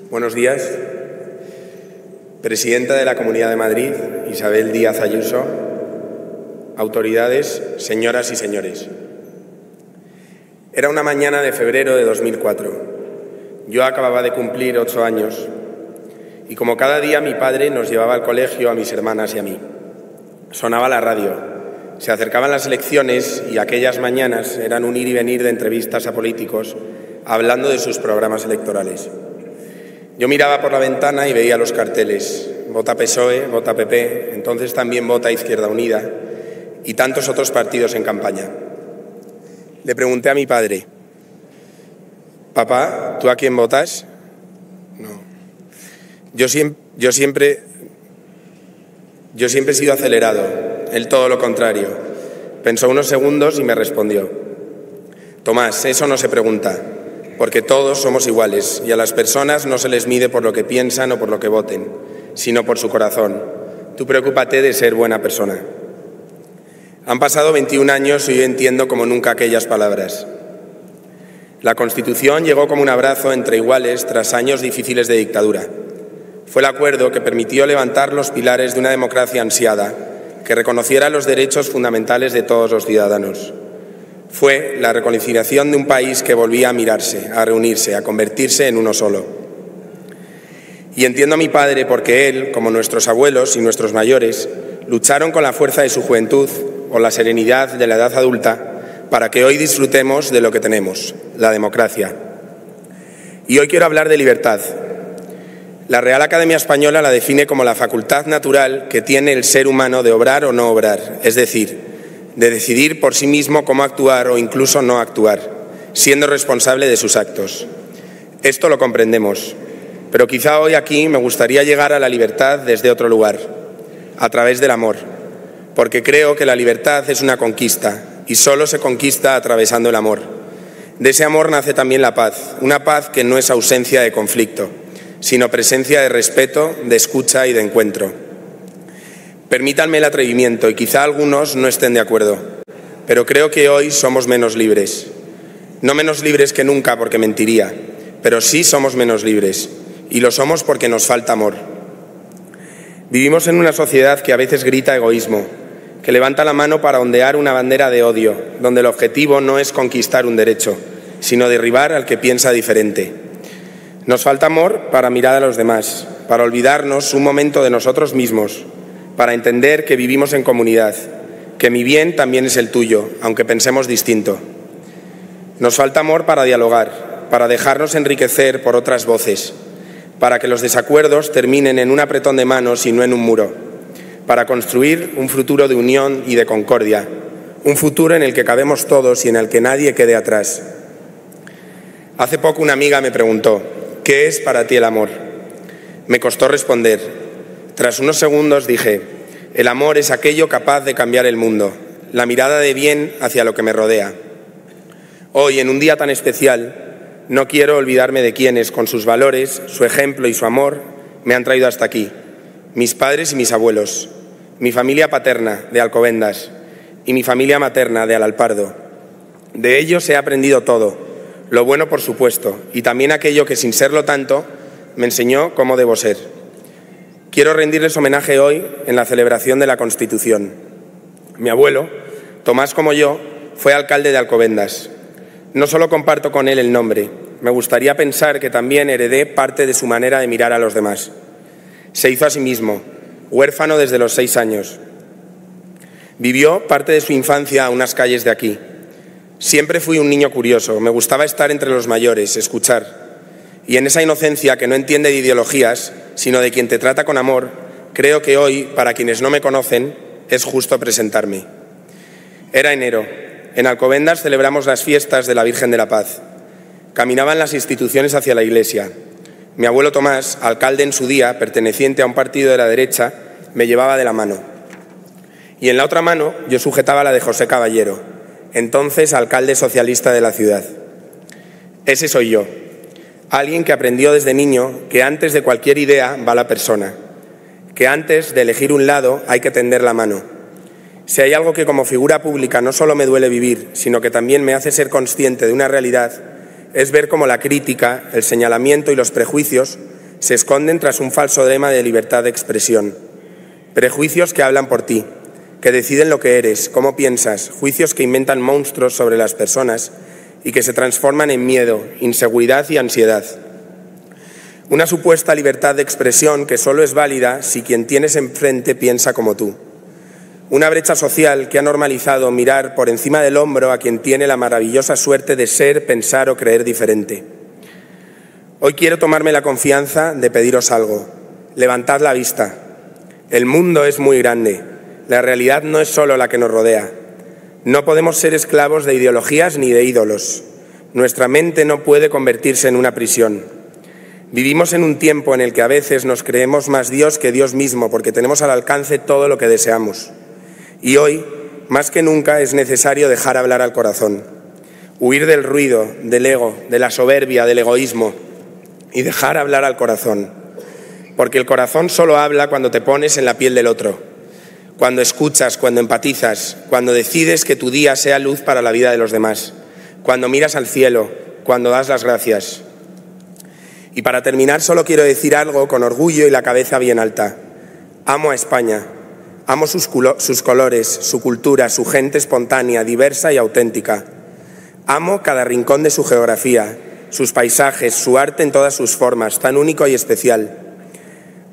Buenos días. Presidenta de la Comunidad de Madrid, Isabel Díaz Ayuso, autoridades, señoras y señores. Era una mañana de febrero de 2004. Yo acababa de cumplir 8 años y como cada día mi padre nos llevaba al colegio a mis hermanas y a mí. Sonaba la radio, se acercaban las elecciones y aquellas mañanas eran un ir y venir de entrevistas a políticos hablando de sus programas electorales. Yo miraba por la ventana y veía los carteles: vota PSOE, vota PP, entonces también vota Izquierda Unida y tantos otros partidos en campaña. Le pregunté a mi padre: «Papá, ¿tú a quién votas?» No. Yo siempre he sido acelerado, él todo lo contrario. Pensó unos segundos y me respondió: «Tomás, eso no se pregunta, porque todos somos iguales y a las personas no se les mide por lo que piensan o por lo que voten, sino por su corazón. Tú preocúpate de ser buena persona». Han pasado 21 años y yo entiendo como nunca aquellas palabras. La Constitución llegó como un abrazo entre iguales tras años difíciles de dictadura. Fue el acuerdo que permitió levantar los pilares de una democracia ansiada, que reconociera los derechos fundamentales de todos los ciudadanos. Fue la reconciliación de un país que volvía a mirarse, a reunirse, a convertirse en uno solo. Y entiendo a mi padre porque él, como nuestros abuelos y nuestros mayores, lucharon con la fuerza de su juventud o la serenidad de la edad adulta para que hoy disfrutemos de lo que tenemos, la democracia. Y hoy quiero hablar de libertad. La Real Academia Española la define como la facultad natural que tiene el ser humano de obrar o no obrar, es decir, de decidir por sí mismo cómo actuar o incluso no actuar, siendo responsable de sus actos. Esto lo comprendemos, pero quizá hoy aquí me gustaría llegar a la libertad desde otro lugar, a través del amor, porque creo que la libertad es una conquista y solo se conquista atravesando el amor. De ese amor nace también la paz, una paz que no es ausencia de conflicto, sino presencia de respeto, de escucha y de encuentro. Permítanme el atrevimiento y quizá algunos no estén de acuerdo, pero creo que hoy somos menos libres. No menos libres que nunca porque mentiría, pero sí somos menos libres y lo somos porque nos falta amor. Vivimos en una sociedad que a veces grita egoísmo, que levanta la mano para ondear una bandera de odio, donde el objetivo no es conquistar un derecho, sino derribar al que piensa diferente. Nos falta amor para mirar a los demás, para olvidarnos un momento de nosotros mismos, para entender que vivimos en comunidad, que mi bien también es el tuyo, aunque pensemos distinto. Nos falta amor para dialogar, para dejarnos enriquecer por otras voces, para que los desacuerdos terminen en un apretón de manos y no en un muro, para construir un futuro de unión y de concordia, un futuro en el que cabemos todos y en el que nadie quede atrás. Hace poco una amiga me preguntó: ¿qué es para ti el amor? Me costó responder. Tras unos segundos dije: el amor es aquello capaz de cambiar el mundo, la mirada de bien hacia lo que me rodea. Hoy, en un día tan especial, no quiero olvidarme de quienes, con sus valores, su ejemplo y su amor, me han traído hasta aquí. Mis padres y mis abuelos, mi familia paterna, de Alcobendas, y mi familia materna, de Alalpardo. De ellos he aprendido todo, lo bueno por supuesto, y también aquello que, sin serlo tanto, me enseñó cómo debo ser. Quiero rendirles homenaje hoy en la celebración de la Constitución. Mi abuelo, Tomás como yo, fue alcalde de Alcobendas. No solo comparto con él el nombre, me gustaría pensar que también heredé parte de su manera de mirar a los demás. Se hizo a sí mismo, huérfano desde los 6 años. Vivió parte de su infancia a unas calles de aquí. Siempre fui un niño curioso, me gustaba estar entre los mayores, escuchar. Y en esa inocencia que no entiende de ideologías, sino de quien te trata con amor, creo que hoy, para quienes no me conocen, es justo presentarme. Era enero. En Alcobendas celebramos las fiestas de la Virgen de la Paz. Caminaban las instituciones hacia la iglesia. Mi abuelo Tomás, alcalde en su día, perteneciente a un partido de la derecha, me llevaba de la mano. Y en la otra mano yo sujetaba la de José Caballero, entonces alcalde socialista de la ciudad. Ese soy yo, alguien que aprendió desde niño que antes de cualquier idea va la persona, que antes de elegir un lado hay que tender la mano. Si hay algo que como figura pública no solo me duele vivir, sino que también me hace ser consciente de una realidad, es ver cómo la crítica, el señalamiento y los prejuicios se esconden tras un falso lema de libertad de expresión. Prejuicios que hablan por ti, que deciden lo que eres, cómo piensas, juicios que inventan monstruos sobre las personas y que se transforman en miedo, inseguridad y ansiedad. Una supuesta libertad de expresión que solo es válida si quien tienes enfrente piensa como tú. Una brecha social que ha normalizado mirar por encima del hombro a quien tiene la maravillosa suerte de ser, pensar o creer diferente. Hoy quiero tomarme la confianza de pediros algo. Levantad la vista. El mundo es muy grande. La realidad no es solo la que nos rodea. No podemos ser esclavos de ideologías ni de ídolos. Nuestra mente no puede convertirse en una prisión. Vivimos en un tiempo en el que a veces nos creemos más Dios que Dios mismo porque tenemos al alcance todo lo que deseamos. Y hoy, más que nunca, es necesario dejar hablar al corazón. Huir del ruido, del ego, de la soberbia, del egoísmo y dejar hablar al corazón. Porque el corazón solo habla cuando te pones en la piel del otro, cuando escuchas, cuando empatizas, cuando decides que tu día sea luz para la vida de los demás, cuando miras al cielo, cuando das las gracias. Y para terminar solo quiero decir algo con orgullo y la cabeza bien alta. Amo a España, amo sus colores, su cultura, su gente espontánea, diversa y auténtica. Amo cada rincón de su geografía, sus paisajes, su arte en todas sus formas, tan único y especial.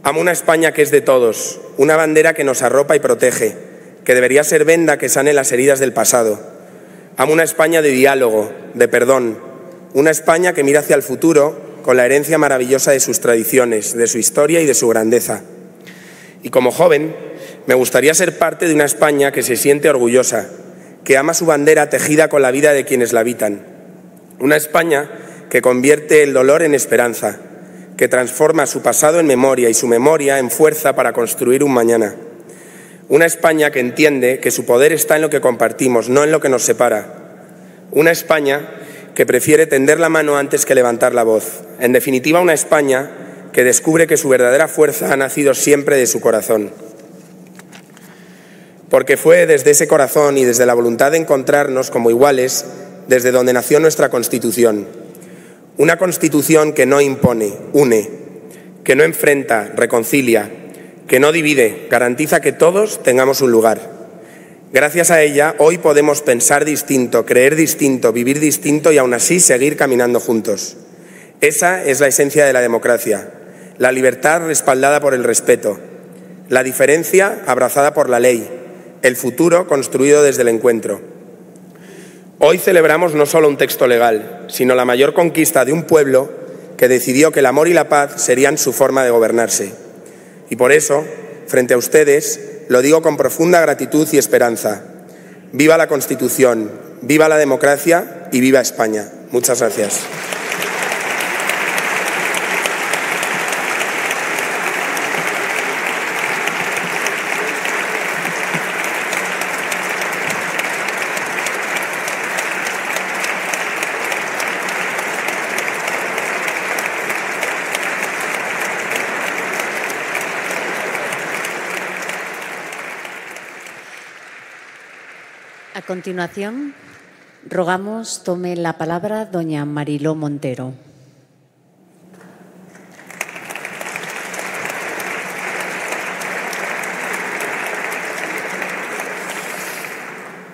Amo una España que es de todos, una bandera que nos arropa y protege, que debería ser venda que sane las heridas del pasado. Amo una España de diálogo, de perdón, una España que mira hacia el futuro con la herencia maravillosa de sus tradiciones, de su historia y de su grandeza. Y como joven, me gustaría ser parte de una España que se siente orgullosa, que ama su bandera tejida con la vida de quienes la habitan. Una España que convierte el dolor en esperanza, que transforma su pasado en memoria y su memoria en fuerza para construir un mañana. Una España que entiende que su poder está en lo que compartimos, no en lo que nos separa. Una España que prefiere tender la mano antes que levantar la voz. En definitiva, una España que descubre que su verdadera fuerza ha nacido siempre de su corazón. Porque fue desde ese corazón y desde la voluntad de encontrarnos como iguales desde donde nació nuestra Constitución. Una Constitución que no impone, une, que no enfrenta, reconcilia, que no divide, garantiza que todos tengamos un lugar. Gracias a ella, hoy podemos pensar distinto, creer distinto, vivir distinto y aún así seguir caminando juntos. Esa es la esencia de la democracia, la libertad respaldada por el respeto, la diferencia abrazada por la ley, el futuro construido desde el encuentro. Hoy celebramos no solo un texto legal, sino la mayor conquista de un pueblo que decidió que el amor y la paz serían su forma de gobernarse. Y por eso, frente a ustedes, lo digo con profunda gratitud y esperanza. Viva la Constitución, viva la democracia y viva España. Muchas gracias. A continuación, rogamos tome la palabra doña Mariló Montero.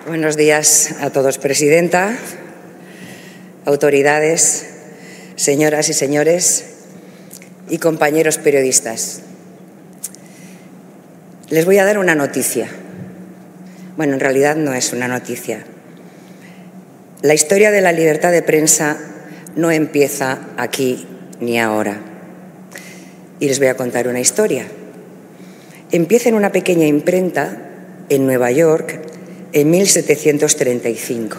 Buenos días a todos, presidenta, autoridades, señoras y señores y compañeros periodistas. Les voy a dar una noticia. Bueno, en realidad no es una noticia. La historia de la libertad de prensa no empieza aquí ni ahora. Y les voy a contar una historia. Empieza en una pequeña imprenta en Nueva York en 1735.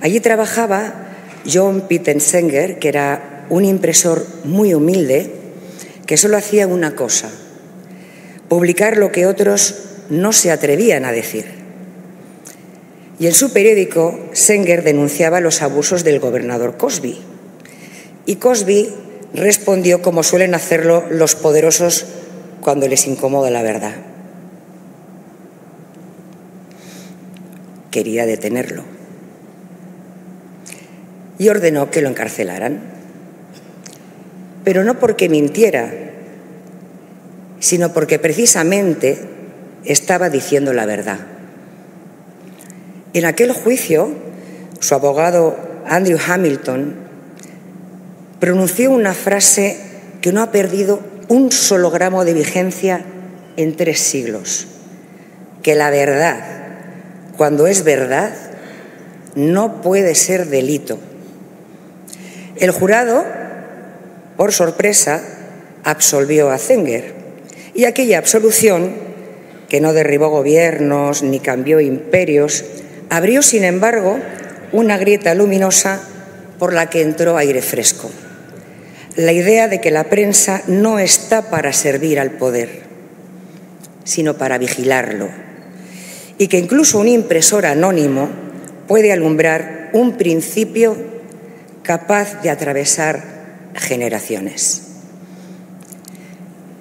Allí trabajaba John Pittensenger, que era un impresor muy humilde que solo hacía una cosa: publicar lo que otros no se atrevían a decir. Y en su periódico, Senger denunciaba los abusos del gobernador Cosby. Y Cosby respondió como suelen hacerlo los poderosos cuando les incomoda la verdad. Quería detenerlo. Y ordenó que lo encarcelaran. pero no porque mintiera, sino porque precisamente estaba diciendo la verdad. En aquel juicio, su abogado Andrew Hamilton pronunció una frase que no ha perdido un solo gramo de vigencia en 3 siglos, que la verdad, cuando es verdad, no puede ser delito. El jurado, por sorpresa, absolvió a Zenger, y aquella absolución, que no derribó gobiernos ni cambió imperios, abrió, sin embargo, una grieta luminosa por la que entró aire fresco. La idea de que la prensa no está para servir al poder, sino para vigilarlo, y que incluso un impresor anónimo puede alumbrar un principio capaz de atravesar generaciones.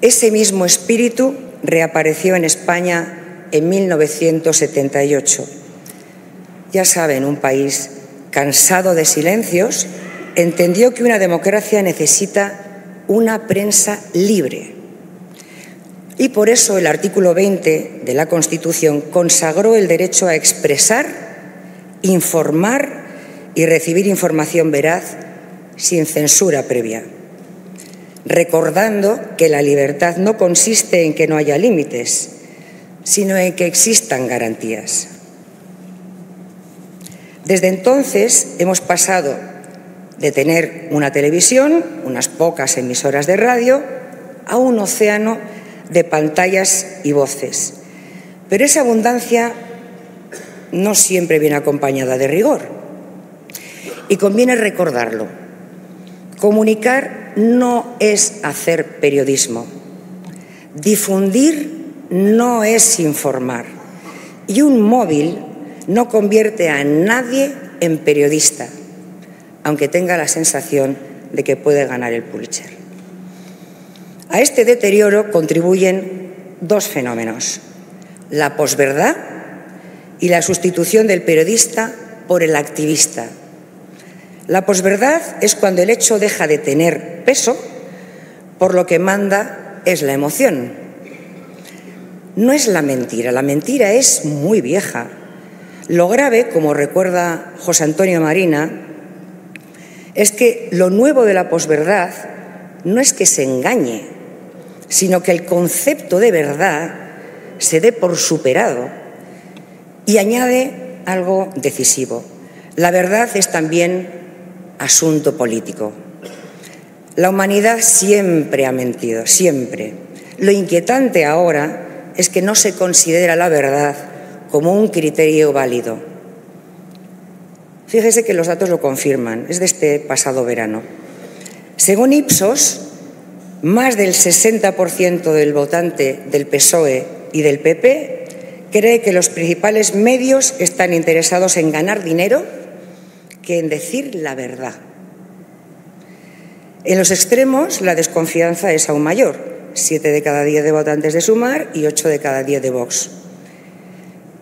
Ese mismo espíritu reapareció en España en 1978. Ya saben, un país cansado de silencios entendió que una democracia necesita una prensa libre. Y por eso el artículo 20 de la Constitución consagró el derecho a expresar, informar y recibir información veraz sin censura previa, recordando que la libertad no consiste en que no haya límites, sino en que existan garantías. Desde entonces hemos pasado de tener una televisión, unas pocas emisoras de radio, a un océano de pantallas y voces. Pero esa abundancia no siempre viene acompañada de rigor. Y conviene recordarlo. Comunicar no es hacer periodismo. Difundir no es informar. Y un móvil no convierte a nadie en periodista, aunque tenga la sensación de que puede ganar el Pulitzer. A este deterioro contribuyen 2 fenómenos: la posverdad y la sustitución del periodista por el activista. La posverdad es cuando el hecho deja de tener peso, por lo que manda es la emoción. No es la mentira es muy vieja. Lo grave, como recuerda José Antonio Marina, es que lo nuevo de la posverdad no es que se engañe, sino que el concepto de verdad se dé por superado. Y añade algo decisivo: la verdad es también asunto político. La humanidad siempre ha mentido, siempre. Lo inquietante ahora es que no se considera la verdad como un criterio válido. Fíjese que los datos lo confirman, es de este pasado verano. Según Ipsos, más del 60% del votante del PSOE y del PP cree que los principales medios están interesados en ganar dinero que en decir la verdad. En los extremos, la desconfianza es aún mayor: 7 de cada 10 de votantes de Sumar y 8 de cada 10 de Vox.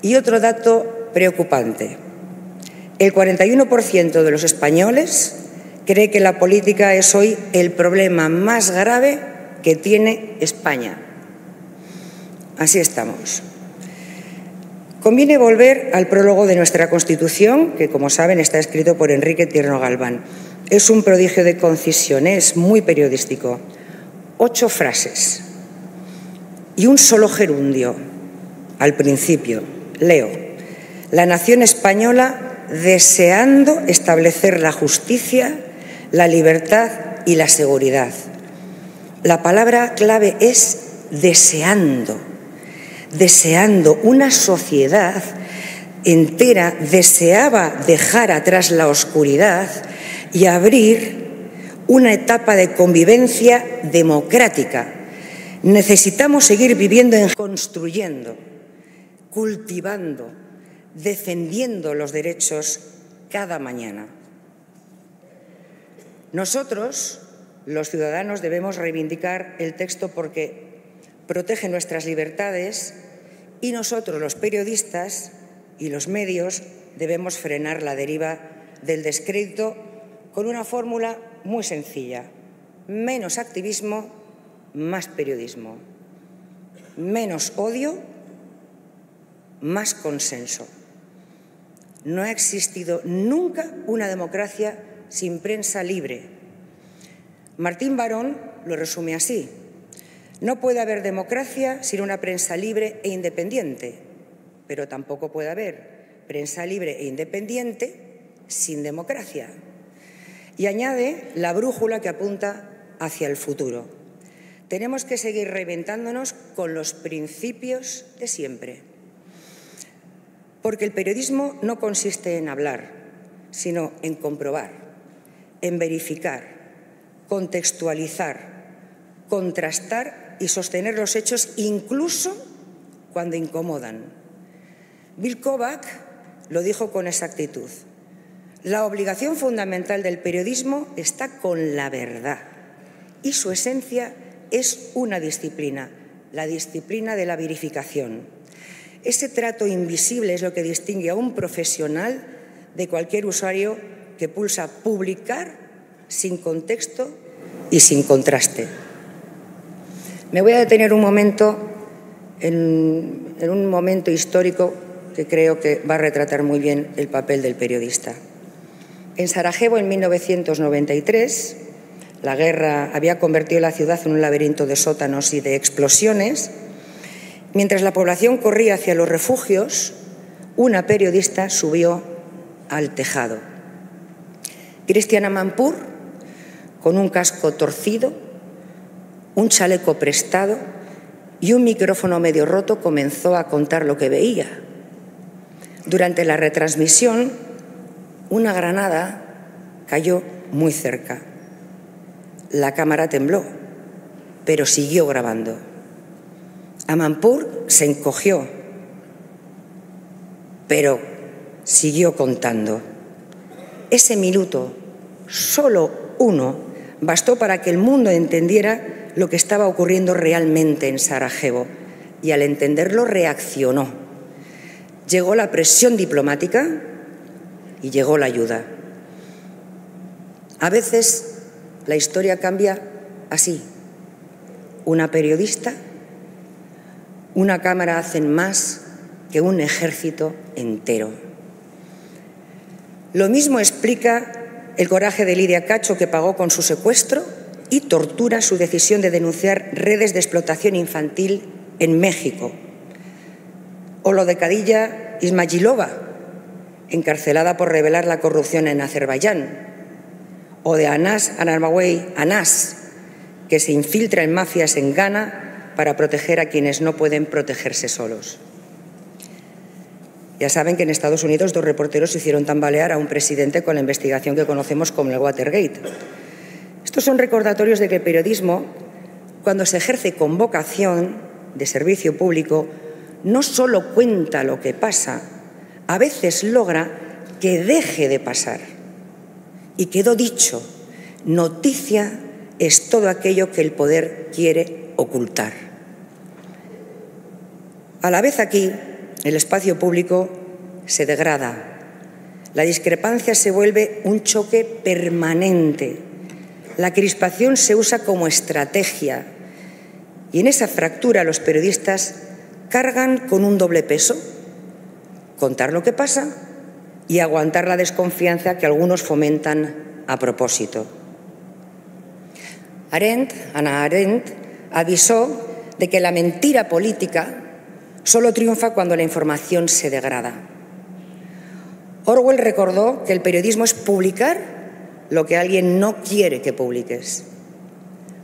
Y otro dato preocupante: el 41% de los españoles cree que la política es hoy el problema más grave que tiene España. Así estamos. Conviene volver al prólogo de nuestra Constitución, que, como saben, está escrito por Enrique Tierno Galván. Es un prodigio de concisión, es muy periodístico. 8 frases y un solo gerundio al principio. Leo: la nación española, deseando establecer la justicia, la libertad y la seguridad. La palabra clave es deseando. Deseando. Una sociedad entera deseaba dejar atrás la oscuridad y abrir una etapa de convivencia democrática. Necesitamos seguir viviendo, construyendo, cultivando, defendiendo los derechos cada mañana. Nosotros, los ciudadanos, debemos reivindicar el texto porque protege nuestras libertades, y nosotros, los periodistas y los medios, debemos frenar la deriva del descrédito con una fórmula muy sencilla: menos activismo, más periodismo. Menos odio, más consenso. No ha existido nunca una democracia sin prensa libre. Martín Barón lo resume así: no puede haber democracia sin una prensa libre e independiente, pero tampoco puede haber prensa libre e independiente sin democracia. Y añade la brújula que apunta hacia el futuro. Tenemos que seguir reinventándonos con los principios de siempre. Porque el periodismo no consiste en hablar, sino en comprobar, en verificar, contextualizar, contrastar y sostener los hechos incluso cuando incomodan. Bill Kovac lo dijo con exactitud: la obligación fundamental del periodismo está con la verdad y su esencia es una disciplina, la disciplina de la verificación. Ese trato invisible es lo que distingue a un profesional de cualquier usuario que pulsa publicar sin contexto y sin contraste. Me voy a detener un momento en un momento histórico que creo que va a retratar muy bien el papel del periodista. En Sarajevo, en 1993, la guerra había convertido la ciudad en un laberinto de sótanos y de explosiones. Mientras la población corría hacia los refugios, una periodista subió al tejado. Cristian Amanpour, con un casco torcido, un chaleco prestado y un micrófono medio roto, comenzó a contar lo que veía. Durante la retransmisión, una granada cayó muy cerca. La cámara tembló, pero siguió grabando. Amanpour se encogió, pero siguió contando. Ese minuto, solo uno, bastó para que el mundo entendiera lo que estaba ocurriendo realmente en Sarajevo, y al entenderlo reaccionó. Llegó la presión diplomática y llegó la ayuda. A veces la historia cambia así. Una periodista, una cámara hacen más que un ejército entero. Lo mismo explica el coraje de Lidia Cacho, que pagó con su secuestro y tortura su decisión de denunciar redes de explotación infantil en México. O lo de Khadija Ismayilova, encarcelada por revelar la corrupción en Azerbaiyán. O de Anas Anarmawey Anas, que se infiltra en mafias en Ghana para proteger a quienes no pueden protegerse solos. Ya saben que en Estados Unidos 2 reporteros hicieron tambalear a un presidente con la investigación que conocemos como el Watergate. Estos son recordatorios de que el periodismo, cuando se ejerce con vocación de servicio público, no solo cuenta lo que pasa, a veces logra que deje de pasar. Y quedó dicho: noticia es todo aquello que el poder quiere ocultar. A la vez aquí, el espacio público se degrada. La discrepancia se vuelve un choque permanente. La crispación se usa como estrategia. Y en esa fractura los periodistas cargan con un doble peso: contar lo que pasa y aguantar la desconfianza que algunos fomentan a propósito. Hannah Arendt, avisó de que la mentira política solo triunfa cuando la información se degrada. Orwell recordó que el periodismo es publicar lo que alguien no quiere que publiques.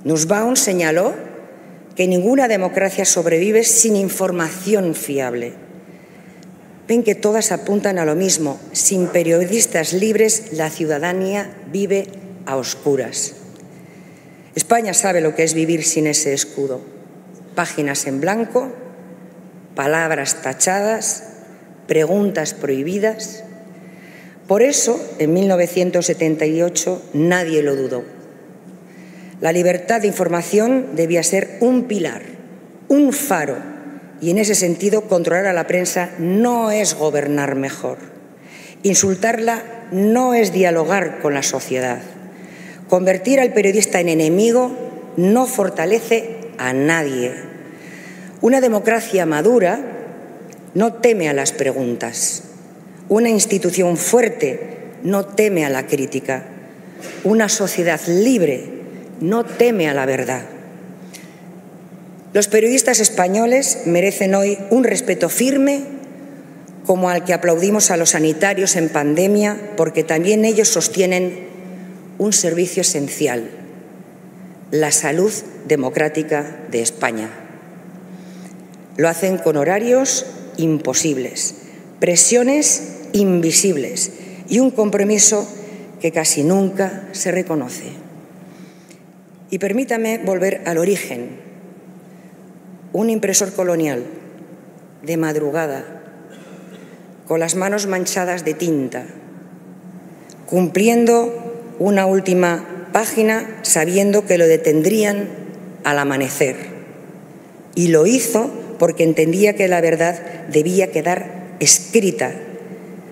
Nussbaum señaló que ninguna democracia sobrevive sin información fiable. Ven que todas apuntan a lo mismo: sin periodistas libres, la ciudadanía vive a oscuras. España sabe lo que es vivir sin ese escudo. Páginas en blanco, palabras tachadas, preguntas prohibidas. Por eso, en 1978, nadie lo dudó. La libertad de información debía ser un pilar, un faro. Y en ese sentido, controlar a la prensa no es gobernar mejor. Insultarla no es dialogar con la sociedad. Convertir al periodista en enemigo no fortalece a nadie. Una democracia madura no teme a las preguntas. Una institución fuerte no teme a la crítica. Una sociedad libre no teme a la verdad. Los periodistas españoles merecen hoy un respeto firme, como al que aplaudimos a los sanitarios en pandemia, porque también ellos sostienen un servicio esencial: la salud democrática de España. Lo hacen con horarios imposibles, presiones invisibles y un compromiso que casi nunca se reconoce. Y permítame volver al origen. Un impresor colonial, de madrugada, con las manos manchadas de tinta, cumpliendo una última página sabiendo que lo detendrían al amanecer. Y lo hizo porque entendía que la verdad debía quedar escrita,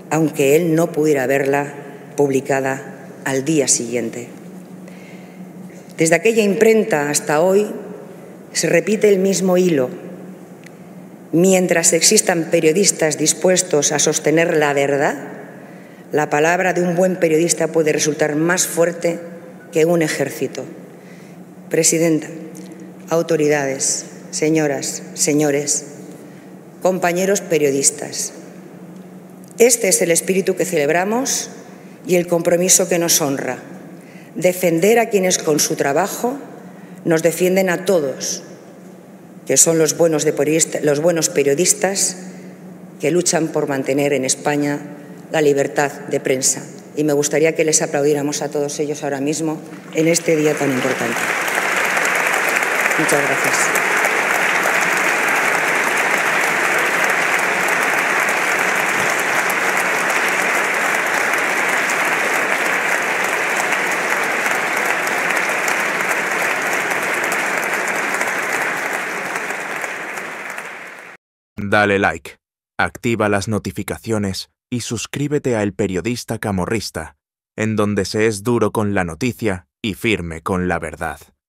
aunque él no pudiera verla publicada al día siguiente. Desde aquella imprenta hasta hoy se repite el mismo hilo. Mientras existan periodistas dispuestos a sostener la verdad, la palabra de un buen periodista puede resultar más fuerte que un ejército. Presidenta, autoridades, señoras, señores, compañeros periodistas, este es el espíritu que celebramos y el compromiso que nos honra: defender a quienes con su trabajo nos defienden a todos, que son los buenos periodistas que luchan por mantener en España la libertad de prensa. Y me gustaría que les aplaudiéramos a todos ellos ahora mismo en este día tan importante. Muchas gracias. Dale like, activa las notificaciones y suscríbete a El Periodista Camorrista, en donde se es duro con la noticia y firme con la verdad.